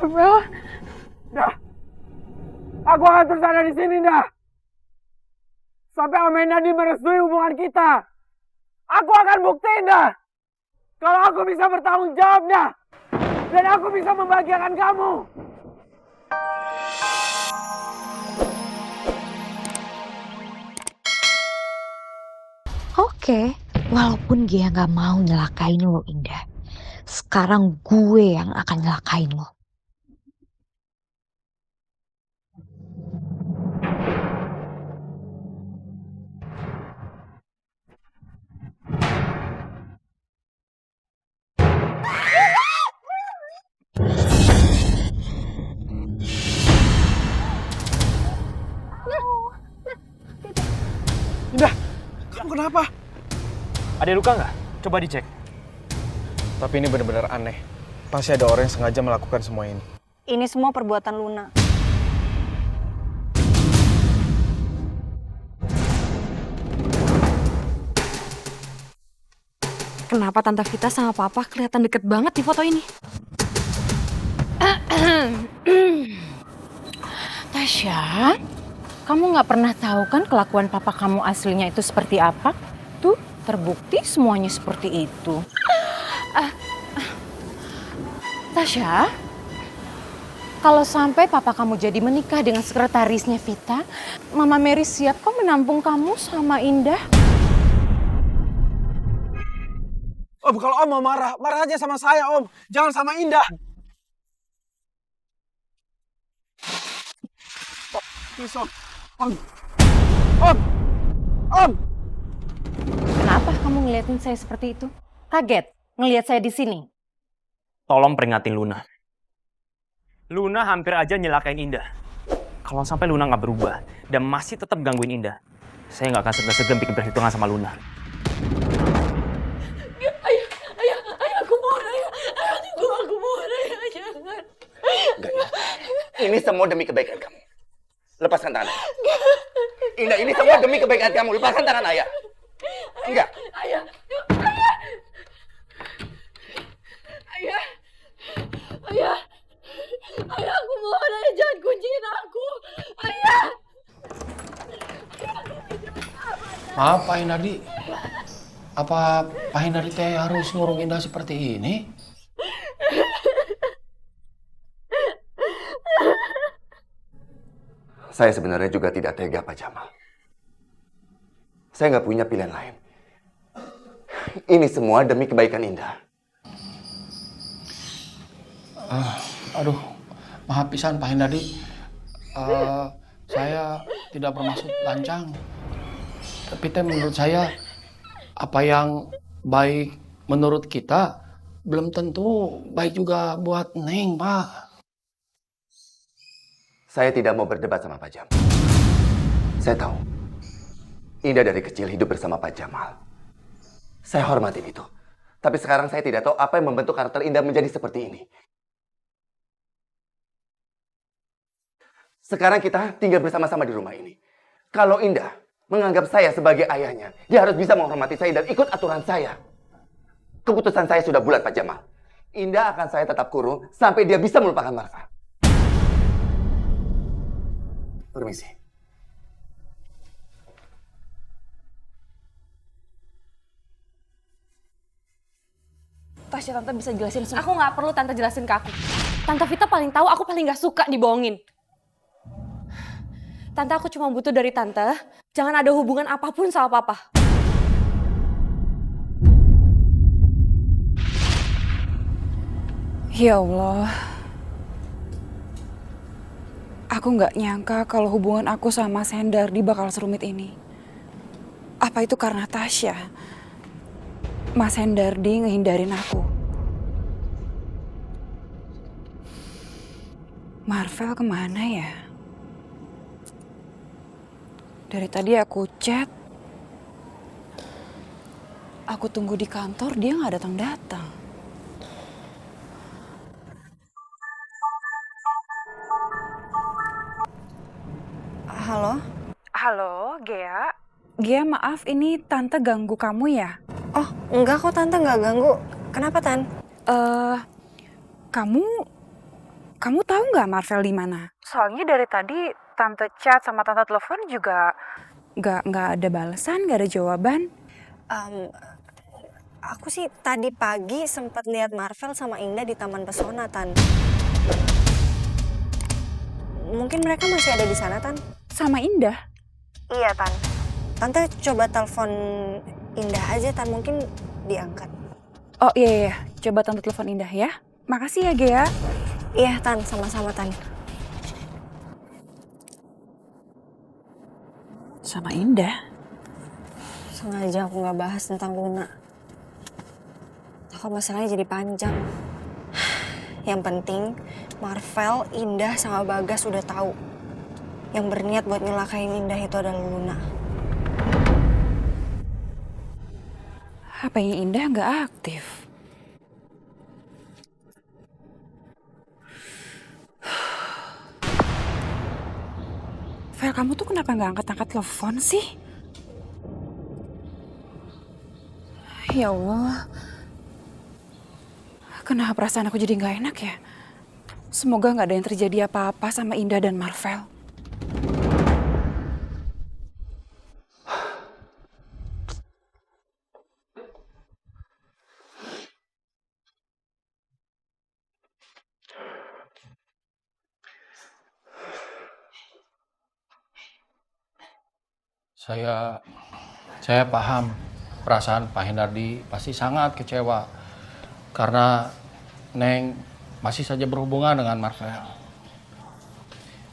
Marvel. Dah. Aku akan terus ada di sini, dah. Sampai Om Nadi merestui hubungan kita. Aku akan buktiin, dah. Kalau aku bisa bertanggung jawab, dah. Dan aku bisa membahagiakan kamu. Oke, walaupun dia gak mau nyelakain lo, Indah. Sekarang gue yang akan nyelakain lo. Indah, kamu kenapa? Ada luka nggak? Coba dicek. Tapi ini benar-benar aneh. Pasti ada orang yang sengaja melakukan semua ini. Ini semua perbuatan Luna. Kenapa Tante Vita sama Papa kelihatan deket banget di foto ini? Tasya, kamu nggak pernah tahu kan kelakuan papa kamu aslinya itu seperti apa? Tuh, terbukti semuanya seperti itu. Tasya, kalau sampai papa kamu jadi menikah dengan sekretarisnya Vita, Mama Mary siap kok menampung kamu sama Indah. Om, kalau Om mau marah, marah aja sama saya, Om. Jangan sama Indah. Please, Om. Om. Om. Kenapa kamu ngeliatin saya seperti itu? Kaget ngelihat saya di sini? Tolong peringatin Luna. Luna hampir aja nyelakain Indah. Kalau sampai Luna nggak berubah dan masih tetap gangguin Indah, saya nggak akan segan-segan bikin perhitungan sama Luna. Ayah, aku mohon, ayah. Aku mohon, ayah, jangan. Enggak, ini semua demi kebaikan kamu. Lepaskan tangan ayah. Indah, ini semua demi kebaikan kamu. Lepaskan tangan ayah. Enggak. Ayah, aku mohon, ayah, jangan kunciin aku. Ayah. Maaf Pak Hindardi. Apa Pak Hindardi teh harus ngurung Indah seperti ini? Saya sebenarnya juga tidak tega, Pak Jamal. Saya nggak punya pilihan lain. Ini semua demi kebaikan Indah. Aduh, maaf pisan Pak Hindardi. Saya tidak bermaksud lancang. Tapi teh menurut saya, apa yang baik menurut kita, belum tentu baik juga buat Neng, Pak. Saya tidak mau berdebat sama Pak Jamal. Saya tahu, Indah dari kecil hidup bersama Pak Jamal. Saya hormatin itu. Tapi sekarang saya tidak tahu apa yang membentuk karakter Indah menjadi seperti ini. Sekarang kita tinggal bersama-sama di rumah ini. Kalau Indah menganggap saya sebagai ayahnya, dia harus bisa menghormati saya dan ikut aturan saya. Keputusan saya sudah bulat, Pak Jamal. Indah akan saya tetap kurung sampai dia bisa melupakan Marfa. Permisi. Tasya, Tante bisa jelasin semua. Aku nggak perlu Tante jelasin ke aku. Tante Vita paling tahu, aku paling nggak suka dibohongin. Tante, aku cuma butuh dari Tante, jangan ada hubungan apapun sama Papa. Ya Allah. Aku nggak nyangka kalau hubungan aku sama Mas Hendardi bakal serumit ini. Apa itu karena Tasya? Mas Hendardi ngehindarin aku. Marvel kemana ya? Dari tadi aku chat. Aku tunggu di kantor, dia nggak datang-datang. Halo? Halo, Gea. Gia, maaf ini Tante ganggu kamu ya? Oh, enggak kok Tante, enggak ganggu. Kenapa, Tan? Kamu kamu tahu nggak Marvel di mana? Soalnya dari tadi tante chat sama tante telepon juga. Nggak ada balasan, nggak ada jawaban. Aku sih tadi pagi sempat lihat Marvel sama Indah di Taman Pesona, Tan. Mungkin mereka masih ada di sana, Tan. Sama Indah? Iya, Tan. Tante coba telepon Indah aja, Tan. Mungkin diangkat. Oh iya, coba tante telepon Indah ya. Makasih ya, Gea. Iya, Tan. Sama-sama, Tan. Sama Indah? Sengaja aku nggak bahas tentang Luna. Takut masalahnya jadi panjang. Yang penting, Marvel, Indah, sama Bagas udah tahu. Yang berniat buat nyelakain Indah itu adalah Luna. HP-nya Indah nggak aktif. Vel, kamu tuh kenapa nggak angkat-angkat telepon sih? Ya Allah. Kenapa perasaan aku jadi nggak enak ya? Semoga nggak ada yang terjadi apa-apa sama Indah dan Marvel. Saya paham perasaan Pak Hendardi pasti sangat kecewa karena Neng masih saja berhubungan dengan Marvel.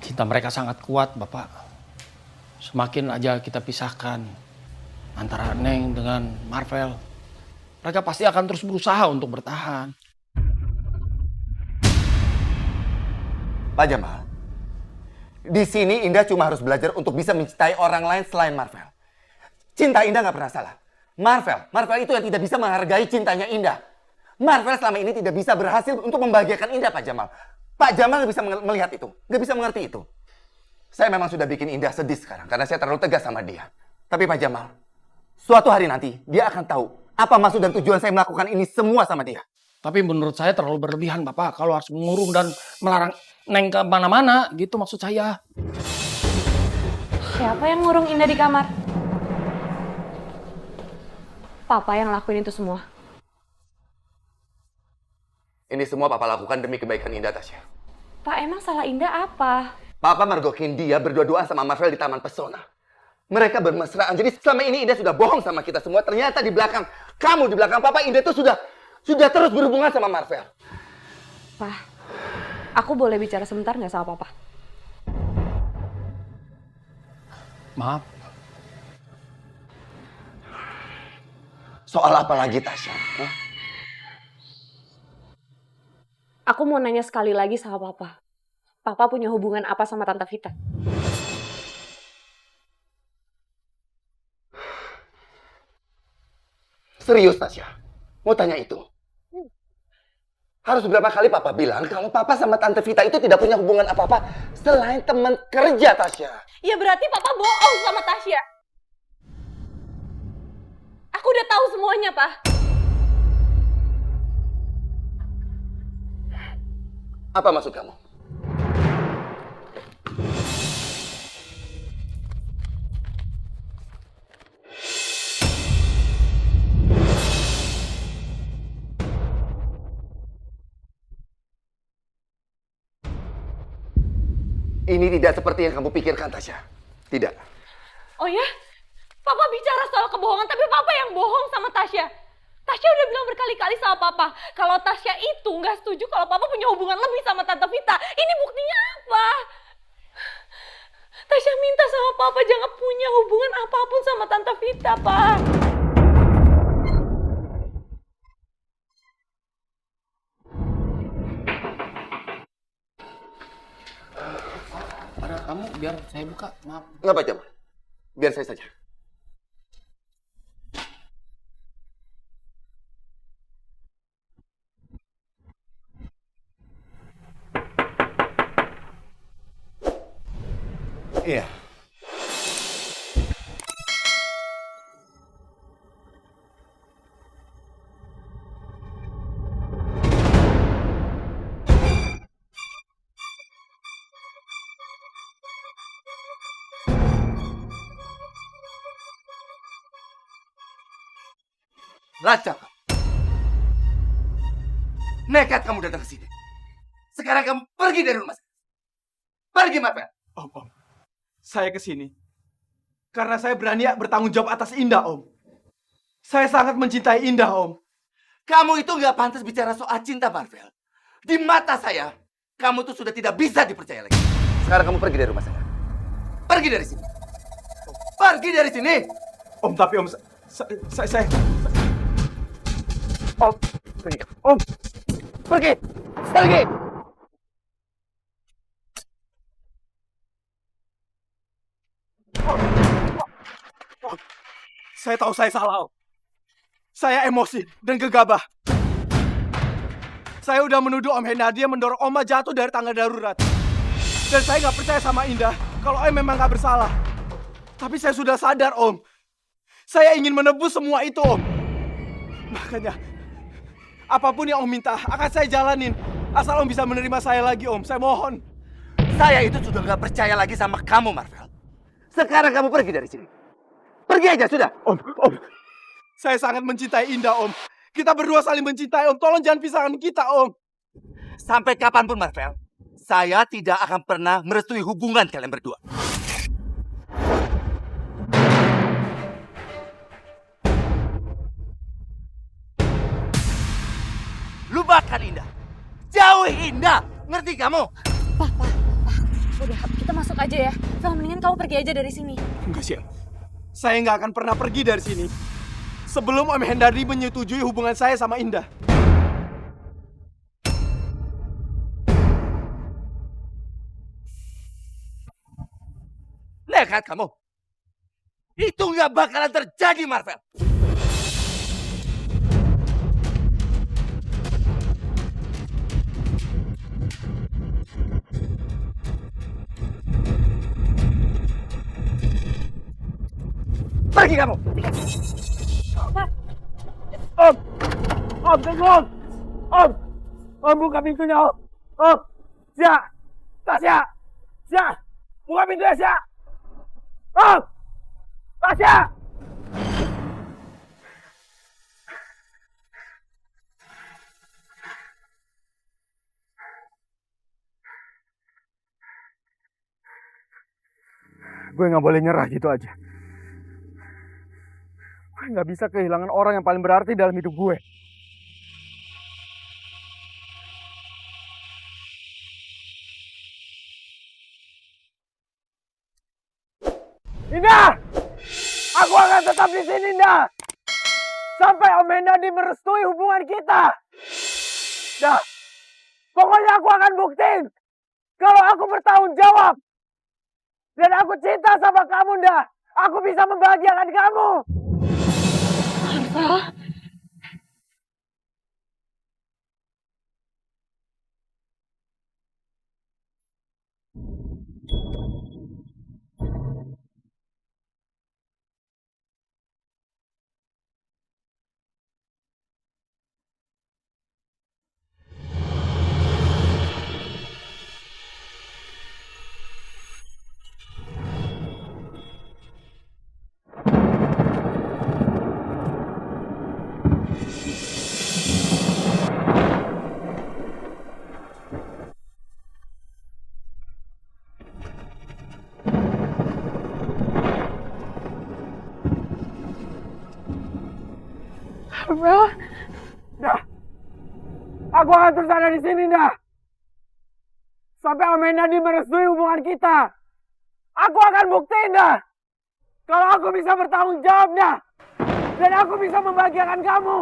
Cinta mereka sangat kuat, Bapak. Semakin aja kita pisahkan antara Neng dengan Marvel, mereka pasti akan terus berusaha untuk bertahan. Pak Jamal, di sini Indah cuma harus belajar untuk bisa mencintai orang lain selain Marvel. Cinta Indah nggak pernah salah. Marvel itu yang tidak bisa menghargai cintanya Indah. Marvel selama ini tidak bisa berhasil untuk membahagiakan Indah, Pak Jamal. Pak Jamal nggak bisa melihat itu, nggak bisa mengerti itu. Saya memang sudah bikin Indah sedih sekarang karena saya terlalu tegas sama dia. Tapi Pak Jamal, suatu hari nanti dia akan tahu apa maksud dan tujuan saya melakukan ini semua sama dia. Tapi menurut saya terlalu berlebihan, Bapak, kalau harus mengurung dan melarang Neng ke mana-mana, gitu maksud saya. Siapa yang ngurung Indah di kamar? Papa yang lakuin itu semua. Ini semua Papa lakukan demi kebaikan Indah, Tasya. Pak, emang salah Indah apa? Papa mergokin dia berdua-duaan sama Marvel di Taman Pesona. Mereka bermesraan. Jadi selama ini Indah sudah bohong sama kita semua. Ternyata di belakang kamu, di belakang Papa, Indah itu sudah terus berhubungan sama Marvel. Pak, aku boleh bicara sebentar nggak sama Papa? Maaf. Soal apa lagi, Tasya? Hah? Aku mau nanya sekali lagi sama Papa. Papa punya hubungan apa sama Tante Vita? Serius, Tasya? Mau tanya itu? Harus berapa kali Papa bilang kalau Papa sama Tante Vita itu tidak punya hubungan apa-apa selain teman kerja, Tasya. Ya berarti Papa bohong sama Tasya. Aku udah tahu semuanya, Pak. Apa maksud kamu? Ini tidak seperti yang kamu pikirkan, Tasya. Tidak. Oh ya? Papa bicara soal kebohongan, tapi Papa yang bohong sama Tasya. Tasya udah bilang berkali-kali sama Papa, kalau Tasya itu nggak setuju kalau Papa punya hubungan lebih sama Tante Vita. Ini buktinya apa? Tasya minta sama Papa jangan punya hubungan apapun sama Tante Vita, Pak. Ada kamu, biar saya buka, maaf. Nggak, Pak Jamal. Biar saya saja. Iya. Lancang kamu. Nekat kamu datang ke sini. Sekarang kamu pergi dari rumah saya. Pergi, Marvel. Om. Saya ke sini karena saya berani bertanggung jawab atas Indah, Om. Saya sangat mencintai Indah, Om. Kamu itu nggak pantas bicara soal cinta, Marvel. Di mata saya, kamu tuh sudah tidak bisa dipercaya lagi. Sekarang kamu pergi dari rumah saya. Pergi dari sini. Pergi dari sini. Om, tapi Om, saya... Om, pergi. Om, pergi. Pergi. Saya tahu saya salah, Om. Saya emosi dan gegabah. Saya udah menuduh Om Hendardi mendorong Oma jatuh dari tangga darurat. Dan saya nggak percaya sama Indah kalau Om memang nggak bersalah. Tapi saya sudah sadar, Om. Saya ingin menebus semua itu, Om. Makanya, apapun yang Om minta akan saya jalanin. Asal Om bisa menerima saya lagi, Om. Saya mohon. Saya itu sudah nggak percaya lagi sama kamu, Marvel. Sekarang kamu pergi dari sini. Pergi aja, sudah. Om. Saya sangat mencintai Indah, Om. Kita berdua saling mencintai, Om. Tolong jangan pisahkan kita, Om. Sampai kapanpun, Marvel, saya tidak akan pernah merestui hubungan kalian berdua. Lupakan Indah. Jauhi Indah. Ngerti kamu? Pak. Udah, kita masuk aja ya. Fel, mendingan kamu pergi aja dari sini. Enggak, Syah. Saya nggak akan pernah pergi dari sini sebelum Om Hendardi menyetujui hubungan saya sama Indah. Nekat kamu. Itu nggak bakalan terjadi, Marvel. Pergi kamu. Om, tunggu. Om, buka pintunya, Om. Om, Syah. Tasya. Syah. Buka pintunya, Syah. Om. Tasya. Gue nggak boleh nyerah gitu aja. Gue nggak bisa kehilangan orang yang paling berarti dalam hidup gue. Indah! Aku akan tetap di sini, Indah! Sampai Om Hendardi merestui hubungan kita! Dah! Pokoknya aku akan buktiin kalau aku bertanggung jawab! Dan aku cinta sama kamu, Indah! Aku bisa membahagiakan kamu! Marvel? Bro. Dah. Aku akan terus ada di sini, dah. Sampai Om Hendardi merestui hubungan kita. Aku akan buktiin, dah. Kalau aku bisa bertanggung jawab, dah. Dan aku bisa membahagiakan kamu.